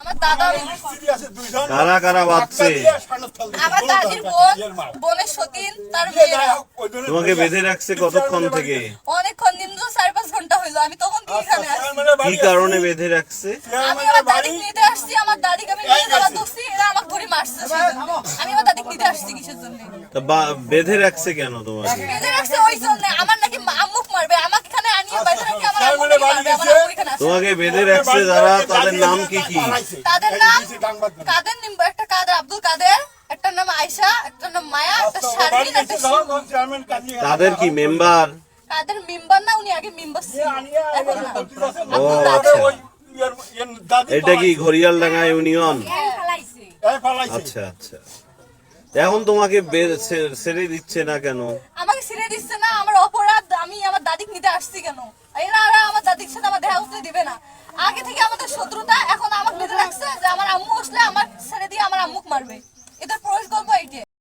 আমার দাদা কারা কারা বাঁধছে? আমার দাদির বোনের সতীন তার মেয়েরা। তোমাকে বেঁধে রাখছে কতক্ষণ থেকে? অনেকক্ষণ, নিম্ন 4-5 ঘন্টা হইলো। আমি তখন কি এখানে আসছি? কি কারণে বেঁধে রাখছে? আমি আমার দাদিকে নিতে আসছি, আমার দাদিকে আমি নিয়ে যাওয়া ধরছি, এরা আমাকে ধরে মারছে। আমি আমার দাদিকে নিতে আসছি কিসের জন্য? তা বেঁধে রাখছে কেন তোমাকে? বেঁধে রাখছে ওই জন্য, আমার নাকি আম্মুক মারবে, আমাকে এখানে আনিয়ে বাইরে রাখি, আমার আম্মুকে মারবে, আমার আম্মু এখানে আছে। তোমাকে বেঁধে রাখছে যারা, তাদের নাম কি কি? তাদের নাম কাদের নিম্ব, একটা কাদের আব্দুল কাদের, একটা নাম আয়েশা, একটা নাম মায়া, একটা শারমিন, একটা শিমু। তাদের কি মেম্বার? কাদের মেম্বার না, উনি আগে মেম্বার ছিল, এখন না। ও আচ্ছা, এটা কি ঘড়িয়ালডাঙ্গা ইউনিয়ন? আচ্ছা আচ্ছা, এখন তোমাকে ছেড়ে দিচ্ছে না কেন? আমাকে ছেড়ে দিচ্ছে না, আমার অপরাধ। আমি আমার দাদিকে নিতে আসছি কেন? এরা আমার দাদির সাথে আমার দেখা করতে দিবে না। আগে থেকে আমাদের শত্রুতা, এখন আমাকে বেঁধে রাখছে যে আমার আম্মু আসলে আমার ছেড়ে দিয়ে আমার আম্মুক মারবে। এদের